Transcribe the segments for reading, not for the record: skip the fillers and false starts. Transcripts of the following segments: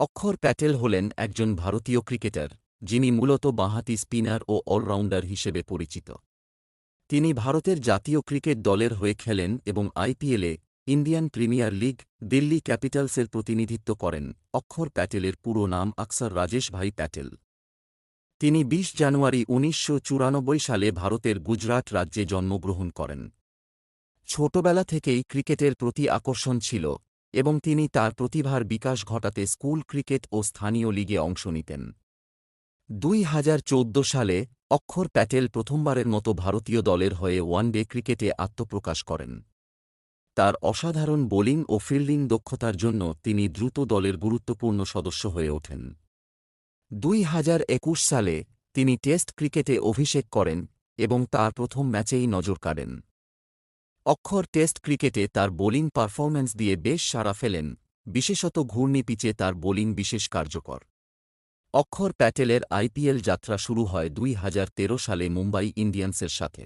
অক্ষর প্যাটেল হলেন একজন ভারতীয় ক্রিকেটার, যিনি মূলত বাঁহাতি স্পিনার ও অলরাউন্ডার হিসেবে পরিচিত। তিনি ভারতের জাতীয় ক্রিকেট দলের হয়ে খেলেন এবং আইপিএলে, ইন্ডিয়ান প্রিমিয়ার লিগ, দিল্লি ক্যাপিটালসের প্রতিনিধিত্ব করেন। অক্ষর প্যাটেলের পুরো নাম আকসর রাজেশ ভাই প্যাটেল। তিনি ২০ জানুয়ারি ১৯৯৪ সালে ভারতের গুজরাট রাজ্যে জন্মগ্রহণ করেন। ছোটবেলা থেকেই ক্রিকেটের প্রতি আকর্ষণ ছিল এবং তিনি তার প্রতিভার বিকাশ ঘটাতে স্কুল ক্রিকেট ও স্থানীয় লিগে অংশ নিতেন। ২০১৪ সালে অক্ষর প্যাটেল প্রথমবারের মতো ভারতীয় দলের হয়ে ওয়ানডে ক্রিকেটে আত্মপ্রকাশ করেন। তার অসাধারণ বোলিং ও ফিল্ডিং দক্ষতার জন্য তিনি দ্রুত দলের গুরুত্বপূর্ণ সদস্য হয়ে ওঠেন। ২০২১ সালে তিনি টেস্ট ক্রিকেটে অভিষেক করেন এবং তার প্রথম ম্যাচেই নজর কাড়েন। অক্ষর টেস্ট ক্রিকেটে তার বোলিং পারফরম্যান্স দিয়ে বেশ সাড়া ফেলেন, বিশেষত ঘূর্ণি পিচে তার বোলিং বিশেষ কার্যকর। অক্ষর প্যাটেলের আইপিএল যাত্রা শুরু হয় ২০১৩ সালে মুম্বাই ইন্ডিয়ান্সের সাথে।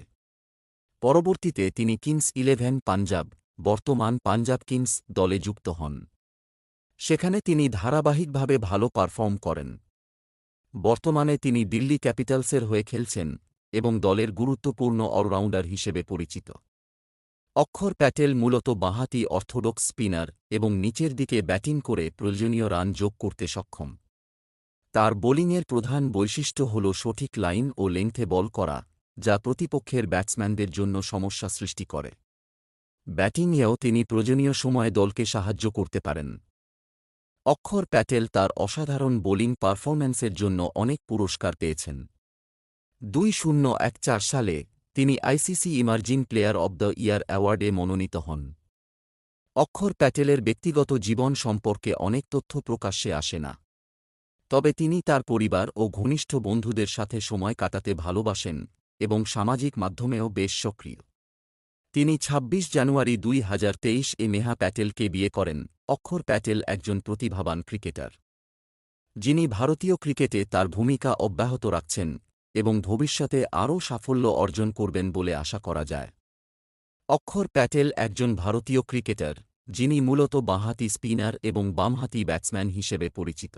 পরবর্তীতে তিনি কিংস 11 পাঞ্জাব, বর্তমান পাঞ্জাব কিংস দলে যুক্ত হন। সেখানে তিনি ধারাবাহিকভাবে ভালো পারফর্ম করেন। বর্তমানে তিনি দিল্লি ক্যাপিটালসের হয়ে খেলছেন এবং দলের গুরুত্বপূর্ণ অলরাউন্ডার হিসেবে পরিচিত। অক্ষর প্যাটেল মূলত বাঁহাতি অর্থোডক্স স্পিনার এবং নিচের দিকে ব্যাটিং করে প্রয়োজনীয় রান যোগ করতে সক্ষম। তার বোলিংয়ের প্রধান বৈশিষ্ট্য হল সঠিক লাইন ও লেংথে বল করা, যা প্রতিপক্ষের ব্যাটসম্যানদের জন্য সমস্যা সৃষ্টি করে। ব্যাটিংয়েও তিনি প্রয়োজনীয় সময়ে দলকে সাহায্য করতে পারেন। অক্ষর প্যাটেল তার অসাধারণ বোলিং পারফরম্যান্সের জন্য অনেক পুরস্কার পেয়েছেন। ২০১৪ সালে তিনি ICC emerging player of the year অ্যাওয়ার্ডে মনোনীত হন। অক্ষর প্যাটেলের ব্যক্তিগত জীবন সম্পর্কে অনেক তথ্য প্রকাশ্যে আসে না। তবে তিনি তার পরিবার ও ঘনিষ্ঠ বন্ধুদের সাথে সময় কাটাতে ভালোবাসেন এবং সামাজিক মাধ্যমেও বেশ সক্রিয়। তিনি ২৬ জানুয়ারি ২০২৩ নেহা প্যাটেলকে বিয়ে করেন। অক্ষর প্যাটেল একজন প্রতিভাবান ক্রিকেটার, যিনি ভারতীয় ক্রিকেটে তার ভূমিকা অব্যাহত রাখছেন এবং ভবিষ্যতে আরও সাফল্য অর্জন করবেন বলে আশা করা যায়। অক্ষর প্যাটেল একজন ভারতীয় ক্রিকেটার, যিনি মূলত বাঁহাতি স্পিনার এবং বামহাতি ব্যাটসম্যান হিসেবে পরিচিত।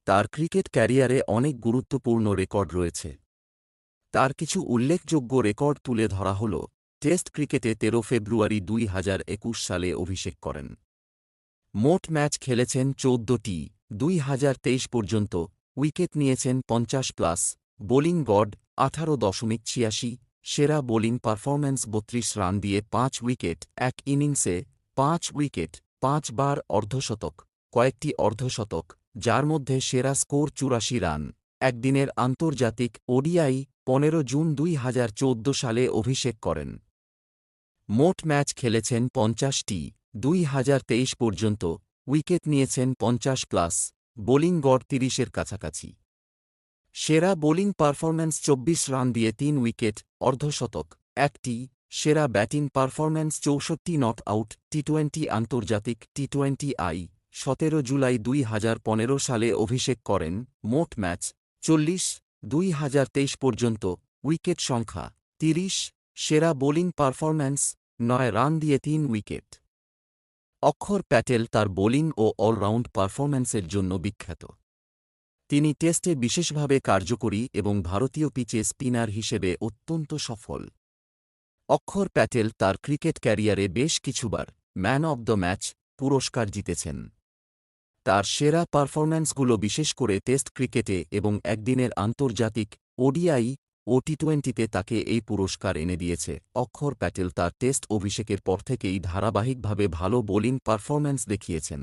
তার ক্রিকেট ক্যারিয়ারে অনেক গুরুত্বপূর্ণ রেকর্ড রয়েছে। তার কিছু উল্লেখযোগ্য রেকর্ড তুলে ধরা হল: টেস্ট ক্রিকেটে ১৩ ফেব্রুয়ারি ২০২১ সালে অভিষেক করেন। মোট ম্যাচ খেলেছেন ১৪টি। ২০২৩ পর্যন্ত উইকেট নিয়েছেন ৫০+। বোলিং গড় ১৮.৮৬। সেরা বোলিং পারফরম্যান্স ৩২ রান দিয়ে ৫ উইকেট, এক ইনিংসে ৫ উইকেট, ৫ বার অর্ধশতক, কয়েকটি অর্ধশতক, যার মধ্যে সেরা স্কোর ৮৪ রান। একদিনের আন্তর্জাতিক ওডিআই ১৫ জুন ২০১৪ সালে অভিষেক করেন। মোট ম্যাচ খেলেছেন ৫০টি। ২০২৩ পর্যন্ত উইকেট নিয়েছেন ৫০+। বোলিং গড় ৩০-এর কাছাকাছি। সেরা বোলিং পারফরম্যান্স ২৪ রান দিয়ে ৩ উইকেট, অর্ধশতক, একটি। সেরা ব্যাটিং পারফরম্যান্স ৬৪ নট আউট, টি-২০ আন্তর্জাতিক টি-২০ ১৭ জুলাই ২০১৫ সালে অভিষেক করেন। মোট ম্যাচ ৪০। ২০২৩ পর্যন্ত উইকেট সংখ্যা ৩০। সেরা বোলিং পারফরম্যান্স ৯ রান দিয়ে ৩ উইকেট। অক্ষর প্যাটেল তার বোলিং ও অলরাউন্ড পারফরম্যান্সের জন্য বিখ্যাত। তিনি টেস্টে বিশেষভাবে কার্যকরী এবং ভারতীয় পিচে স্পিনার হিসেবে অত্যন্ত সফল। অক্ষর প্যাটেল তার ক্রিকেট ক্যারিয়ারে বেশ কিছুবার ম্যান অব দ্য ম্যাচ পুরস্কার জিতেছেন। তার সেরা পারফরম্যান্সগুলো বিশেষ করে টেস্ট ক্রিকেটে এবং একদিনের আন্তর্জাতিক ওডিআই ও টি-২০তে তাকে এই পুরস্কার এনে দিয়েছে। অক্ষর প্যাটেল তার টেস্ট অভিষেকের পর থেকেই ধারাবাহিকভাবে ভালো বোলিং পারফরম্যান্স দেখিয়েছেন।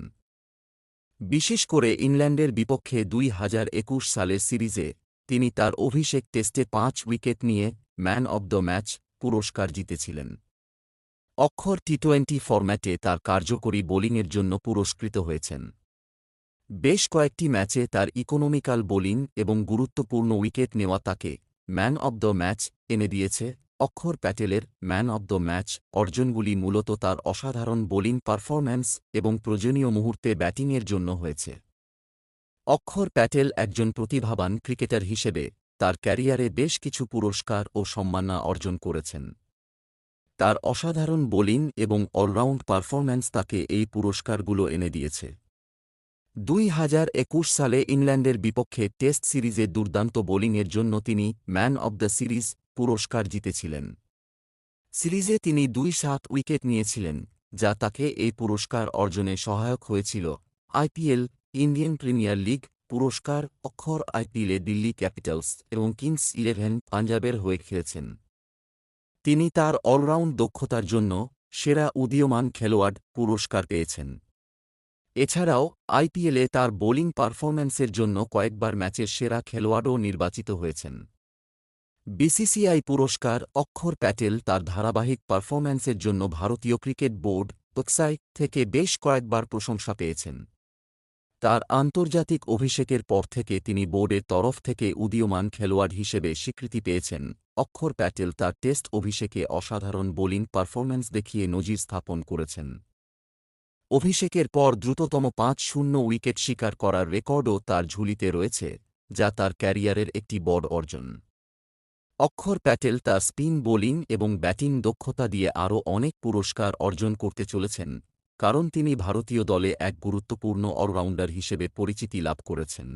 বিশেষ করে ইংল্যান্ডের বিপক্ষে ২০২১ সালের সিরিজে তিনি তার অভিষেক টেস্টে ৫ উইকেট নিয়ে ম্যান অব দ্য ম্যাচ পুরস্কার জিতেছিলেন। অক্ষর টি-২০ ফরম্যাটে তার কার্যকরী বোলিংয়ের জন্য পুরস্কৃত হয়েছেন। বেশ কয়েকটি ম্যাচে তার ইকোনমিক্যাল বোলিং এবং গুরুত্বপূর্ণ উইকেট নেওয়া তাকে ম্যান অব দ্য ম্যাচ এনে দিয়েছে। অক্ষর প্যাটেলের ম্যান অব দ্য ম্যাচ অর্জনগুলি মূলত তার অসাধারণ বোলিং পারফরম্যান্স এবং প্রয়োজনীয় মুহূর্তে ব্যাটিংয়ের জন্য হয়েছে। অক্ষর প্যাটেল একজন প্রতিভাবান ক্রিকেটার হিসেবে তার ক্যারিয়ারে বেশ কিছু পুরস্কার ও সম্মাননা অর্জন করেছেন। তার অসাধারণ বোলিং এবং অলরাউন্ড পারফরম্যান্স তাকে এই পুরস্কারগুলো এনে দিয়েছে। 2021 সালে ইংল্যান্ডের বিপক্ষে টেস্ট সিরিজে দুর্দান্ত বোলিংয়ের জন্য তিনি ম্যান অব দ্য সিরিজ পুরস্কার জিতেছিলেন। সিরিজে তিনি 2-7 উইকেট নিয়েছিলেন, যা তাকে এই পুরস্কার অর্জনে সহায়ক হয়েছিল। আইপিএল, ইন্ডিয়ান প্রিমিয়ার লিগ পুরস্কার অক্ষর আইপিএলে দিল্লি ক্যাপিটালস এবং কিংস 11 পাঞ্জাবের হয়ে খেলেছেন। তিনি তার অলরাউন্ড দক্ষতার জন্য সেরা উদীয়মান খেলোয়াড় পুরস্কার পেয়েছেন। এছাড়াও আইপিএলে তার বোলিং পারফরম্যান্সের জন্য কয়েকবার ম্যাচের সেরা খেলোয়াড়ও নির্বাচিত হয়েছেন। বিসিসিআই পুরস্কার অক্ষর প্যাটেল তার ধারাবাহিক পারফরম্যান্সের জন্য ভারতীয় ক্রিকেট বোর্ড তোকসাই থেকে বেশ কয়েকবার প্রশংসা পেয়েছেন। তার আন্তর্জাতিক অভিষেকের পর থেকে তিনি বোর্ডের তরফ থেকে উদীয়মান খেলোয়াড় হিসেবে স্বীকৃতি পেয়েছেন। অক্ষর প্যাটেল তার টেস্ট অভিষেকে অসাধারণ বোলিং পারফরম্যান্স দেখিয়ে নজির স্থাপন করেছেন। অভিষেকের পর দ্রুততম 5-0 উইকেট শিকার করার রেকর্ডও তার ঝুলিতে রয়েছে, যা তার ক্যারিয়ারের একটি বড় অর্জন। অক্ষর প্যাটেল তার স্পিন বোলিং এবং ব্যাটিং দক্ষতা দিয়ে আরও অনেক পুরস্কার অর্জন করতে চলেছেন, কারণ তিনি ভারতীয় দলে এক গুরুত্বপূর্ণ অলরাউন্ডার হিসেবে পরিচিতি লাভ করেছেন।